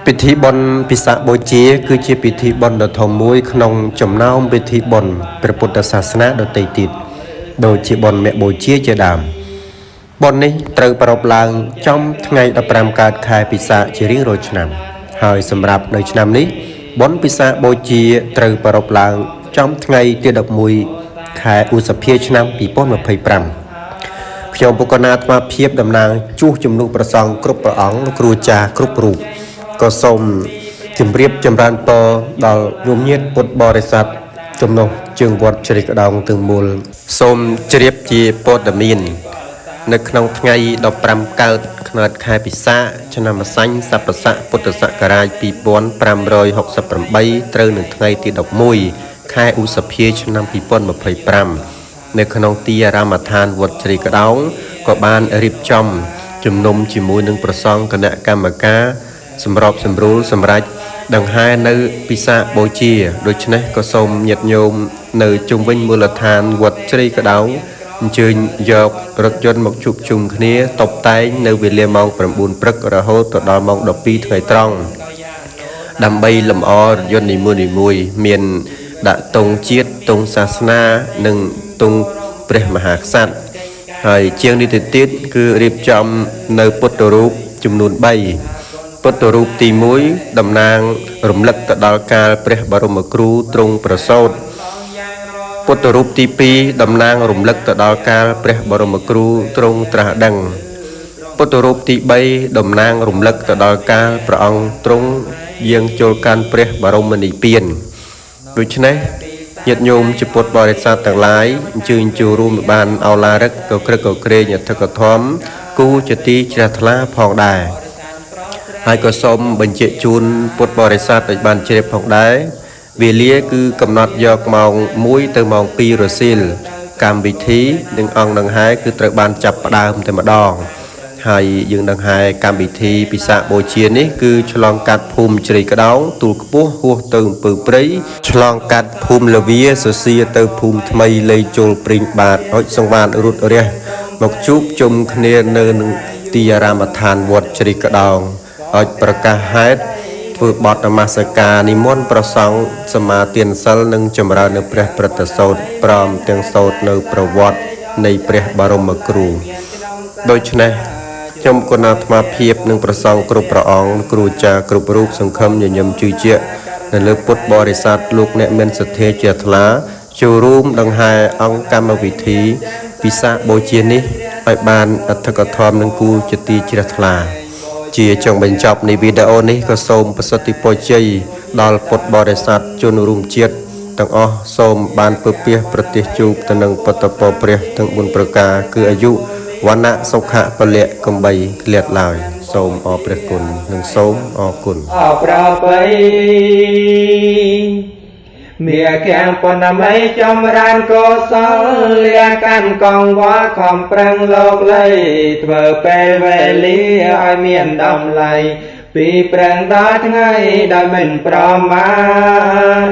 ពិធីបុណ្យពិសាខបូជាគឺជាពិធីបុណ្យដ៏ធំមួយក្នុងចំណោមពិធីបុណ្យព្រះពុទ្ធសាសនាដទៃទៀតដូចជាបុណ្យមគ្គបូជាជាដើមបុណ្យនេះត្រូវប្រារព្ធឡើងចំថ្ងៃ15កើតខែពិសាខជារៀងរាល់ឆ្នាំហើយសម្រាប់នៅឆ្នាំនេះបុណ្យពិសាខបូជាត្រូវប្រារព្ធឡើងចំថ្ងៃទី11ខែឧសភាឆ្នាំ2025ខ្ញុំបុគ្គលណាអាត្មាភាពតំណាងជួសជំនួសព្រះសង្ឃគ្រប់ព្រះអង្គលោកគ្រូចាស់គ្រប់រូបក៏សូមជម្រាបចម្រើនពរដល់ញោមញាតិពុទ្ធបរិស័ទចំណុះជើងវត្តជ្រៃក្តោងទាំងមូលសូមជ្រាបជាព័ត៌មាននៅក្នុងថ្ងៃ15កើតខែពិសាខឆ្នាំម្សាញ់ស័កស័កពុទ្ធសករាជ2568ត្រូវនឹងថ្ងៃទី11ខែឧសភាឆ្នាំ2025នៅក្នុងទីអារាមដ្ឋានវត្តជ្រៃក្តោងក៏បានរៀបចំជំនុំជាមួយនឹងព្រះសង្ឃគណៈកម្មការសម្របសម្រួលសម្រាប់ដង្ហែនៅពិសាខបូជាដូច្នេះក៏សូមញាតិញោមនៅជុំវិញមូលដ្ឋានវត្តជ្រៃក្តោងអញ្ជើញយករថយន្តមកជួបជុំគ្នាតុបតែងនៅវេលាម៉ោង9ព្រឹករហូតដល់ម៉ោង12ថ្ងៃត្រង់ដើម្បីលម្អរថយន្តនីមួយៗមានដាក់ទង់ជាតិទង់សាសនានិងទង់ព្រះមហាក្សត្រហើយជាងនេះទៅទៀតគឺរៀបចំនៅពុទ្ធរូបចំនួន3ពុទ្ធរូបទី1តំណាងរំលឹកទៅដល់កាលព្រះបរមគ្រូទ្រង់ប្រសូតពុទ្ធរូបទី2តំណាងរំលឹកទៅដល់កាលព្រះបរមគ្រូទ្រង់ត្រាស់ដឹងពុទ្ធរូបទី3តំណាងរំលឹកទៅដល់កាលព្រះអង្គទ្រង់យាងចូលកាន់ព្រះបរមនិព្វានដូច្នេះញាតិញោមជាពុទ្ធបរិស័ទទាំងឡាយអញ្ជើញចូលរួមបានឱឡារិកក៏ក្រឹកក៏ក្រែងអធិកធមគូជាទីជ្រះថ្លាផងដែរហើយក៏សូមបញ្ជាក់ជូនពុទ្ធបរិស័ទឲ្យបានជ្រាបផងដែរវេលាគឺកំណត់យកម៉ោង1ទៅម៉ោង2រសៀលកម្មវិធីនិងអង្គដង្ហែគឺត្រូវបានចាប់ផ្ដើមតែម្ដងហើយយើងដង្ហែកម្មវិធីពិសាខបូជានេះគឺឆ្លងកាត់ភូមិជ្រៃក្តោងទូលខ្ពស់ហួសទៅអំពើព្រៃឆ្លងកាត់ភូមិលវាសសៀទៅភូមិថ្មីលេខចូលព្រីងបាទអុចសង្វាតរុតរះមកជួបជុំគ្នានៅនឹងទីអារាមដ្ឋានវត្តជ្រៃក្តោងអុចប្រកាសហេតុធ្វើបទនមស្ការនិមន្តព្រះសង្ឃសមាទានសិលនិងចម្រើននៅព្រះព្រឹទ្ធសូត្រព្រមទាំងសូត្រនៅប្រវត្តិនៃព្រះបរមគ្រូដូច្នេះខ្ញុំគណៈអាត្មាភាពនិងព្រះសង្ឃគ្រប់ព្រះអង្គគ្រូចាស់គ្រប់រូបសង្ឃឹមញញឹមជឿជាក់នៅលើពុទ្ធបរិស័ទលោកអ្នកមានសទ្ធាជ្រះថ្លាចូលរួមដង្ហែអង្គកម្មវិធីពិសាខបូជានេះឲ្យបានអធិកធមនិងគូជាទីជ្រះថ្លាជាចុងបញ្ចប់នៃវីដេអូនេះក៏សូមប្រសិទ្ធពរជ័យដល់ពុទ្ធបរិស័ទជនរួមជាតិទាំងអស់សូមបានពពាសប្រទេសជួបទៅនឹងពុទ្ធពរព្រះទាំង4ប្រការគឺអាយុវណ្ណៈសុខៈពលៈកំបីឃ្លាតឡើយសូមអរព្រះគុណនិងសូមអរគុណអរប្របីមាខាំពណ៌មីចម្រើនកុសលលាកាន់កងវល់ខំប្រឹងលោកលៃធ្វើពេលវេលាឲ្យមានតម្លៃពីប្រឹងដល់ថ្ងៃដែលមិនប្រមាណ